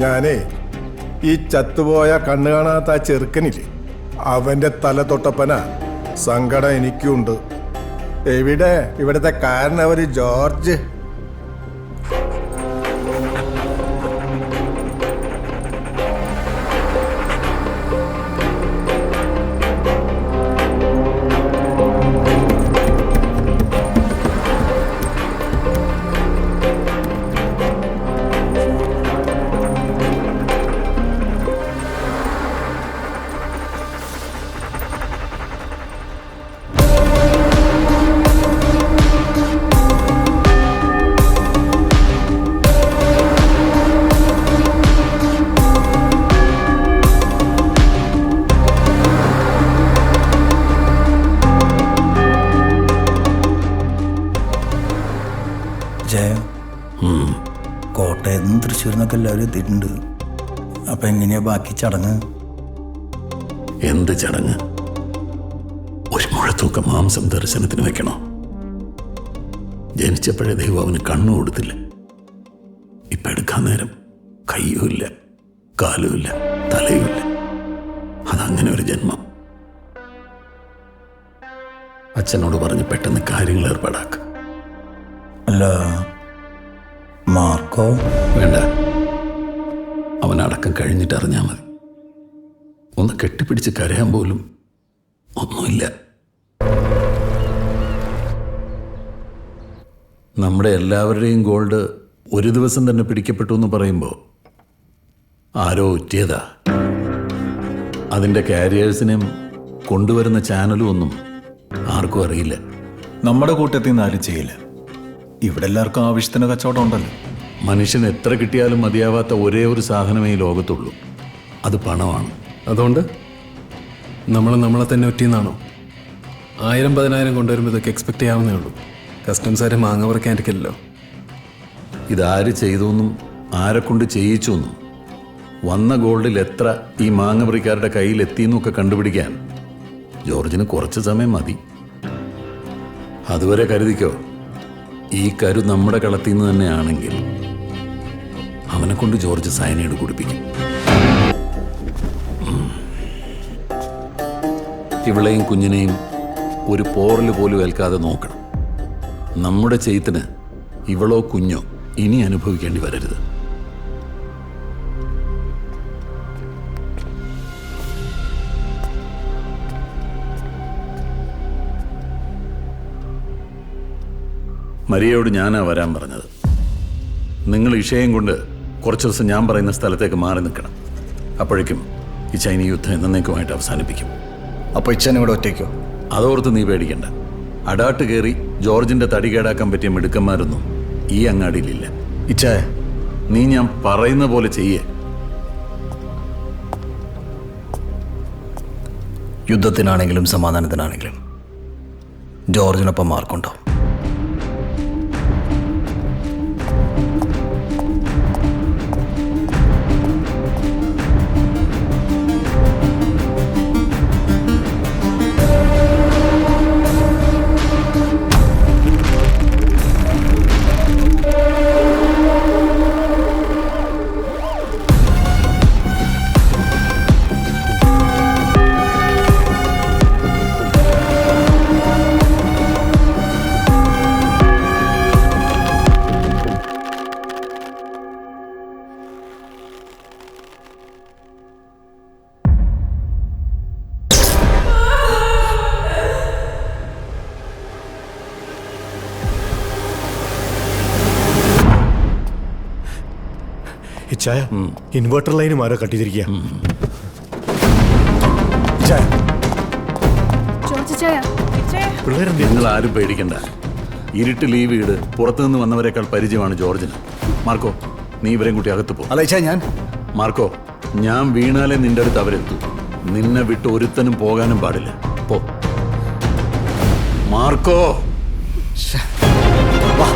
ഞാനേ ഈ ചത്തുപോയ കണ്ണു കാണാത്ത ആ ചെറുക്കനില്ലേ, അവന്റെ തല തൊട്ടപ്പന സങ്കടം എനിക്കുണ്ട്. എവിടെ ഇവിടുത്തെ കാരണവര് ജോർജ്? കോട്ടയത്ത് നിന്ന് തൃശ്ശൂരിൽ നിന്നൊക്കെ എല്ലാവരും എത്തിയിട്ടുണ്ട്. അപ്പം എങ്ങനെയാ ബാക്കി ചടങ്ങ്? എന്ത് ചടങ്ങ്? ഒരു മുഴത്തൂക്ക മാംസം ദർശനത്തിന് വെക്കണോ? ജനിച്ചപ്പോഴേ ദൈവം അവന് കണ്ണു കൊടുത്തില്ല. ഇപ്പം എടുക്കാൻ നേരം കയ്യുമില്ല, കാലുമില്ല, തലയുമില്ല. അതങ്ങനെ ഒരു ജന്മം. അച്ഛനോട് പറഞ്ഞ് പെട്ടെന്ന് കാര്യങ്ങൾ ഏർപ്പാടാക്ക. അല്ല, മാർക്കോ? വേണ്ട, അവനടക്കം കഴിഞ്ഞിട്ട് അറിഞ്ഞാൽ മതി. ഒന്ന് കെട്ടിപ്പിടിച്ച് കരയാൻ പോലും ഒന്നുമില്ല. നമ്മുടെ എല്ലാവരുടെയും ഗോൾഡ് ഒരു ദിവസം തന്നെ പിടിക്കപ്പെട്ടു എന്ന് പറയുമ്പോൾ ആരോ ഒറ്റിയതാ. അതിൻ്റെ കാരിയേഴ്സിനെയും കൊണ്ടുവരുന്ന ചാനലും ഒന്നും ആർക്കും അറിയില്ല. നമ്മുടെ കൂട്ടത്തിൽ നിന്ന് ആരും ചെയ്യില്ല. ഇവിടെ എല്ലാവർക്കും ആവശ്യത്തിന് കച്ചവടം ഉണ്ടല്ലോ. മനുഷ്യന് എത്ര കിട്ടിയാലും മതിയാവാത്ത ഒരേ ഒരു സാധനമേ ഈ ലോകത്തുള്ളൂ, അത് പണമാണ്. അതുകൊണ്ട് നമ്മൾ നമ്മളെ തന്നെ ഒറ്റിയെന്നാണോ? 1000-10,000 കൊണ്ടുവരുമ്പോൾ ഇതൊക്കെ എക്സ്പെക്ട് ചെയ്യാവുന്നേ ഉള്ളൂ. കസ്റ്റംസുകാരെ മാങ്ങ പറിക്കാനിരിക്കില്ലല്ലോ. ഇതാര് ചെയ്തുവെന്നും ആരെ കൊണ്ട് ചെയ്യിച്ചു എന്നും വന്ന ഗോൾഡിൽ എത്ര ഈ മാങ്ങപറിക്കാരുടെ കയ്യിൽ എത്തിയെന്നൊക്കെ കണ്ടുപിടിക്കാൻ ജോർജിന് കുറച്ച് സമയം മതി. അതുവരെ കരുതിക്കോ, ഈ കരു നമ്മുടെ കളത്തിൽ നിന്ന് തന്നെയാണെങ്കിൽ അവനെ കൊണ്ട് ജോർജ് സയനൈഡ് കുടിപ്പിക്കും. ഇവളെയും കുഞ്ഞിനെയും ഒരു പോറൽ പോലും ഏൽക്കാതെ നോക്കണം. നമ്മുടെ ചെയ്ത്തിന് ഇവളോ കുഞ്ഞോ ഇനി അനുഭവിക്കേണ്ടി വരരുത്. മരിയയോട് ഞാനാ വരാൻ പറഞ്ഞത്. നിങ്ങൾ ഇഷയും കൊണ്ട് കുറച്ച് ദിവസം ഞാൻ പറയുന്ന സ്ഥലത്തേക്ക് മാറി നിൽക്കണം. അപ്പോഴേക്കും ഈ ചൈനീ യുദ്ധം എന്നേക്കുമായിട്ട് അവസാനിപ്പിക്കും. അപ്പോൾ ഇച്ഛൻ ഇവിടെ ഒറ്റയ്ക്കോ? അതോർത്ത് നീ പേടിക്കണ്ട. അടാട്ട് കയറി ജോർജിന്റെ തടി കേടാക്കാൻ പറ്റിയ മിടുക്കന്മാരൊന്നും ഈ അങ്ങാടിയിലില്ല. ഇച്ഛാ, നീ ഞാൻ പറയുന്ന പോലെ ചെയ്യേ. യുദ്ധത്തിനാണെങ്കിലും സമാധാനത്തിനാണെങ്കിലും ജോർജിനൊപ്പം മാർക്കുണ്ടോ? ഇച്ചായ, ഇൻവെർട്ടർ ലൈനും ആരോ കട്ടിയിരിക്കുക. നിങ്ങൾ ആരും പേടിക്കണ്ട. ഇരുട്ട് ലീവ് ഇട്. പുറത്തുനിന്ന് വന്നവരെക്കാൾ പരിചയമാണ് ജോർജിന്. മാർക്കോ, നീ ഇവരെയും കൂട്ടി അകത്ത് പോ. അല്ല ഇച്ചാ, ഞാൻ മാർക്കോ, ഞാൻ വീണാലേ നിന്റെ അടുത്ത് അവരെത്തൂ. നിന്നെ വിട്ട് ഒരുത്തനും പോകാനും പാടില്ല. പോ മാർക്കോ. വാ.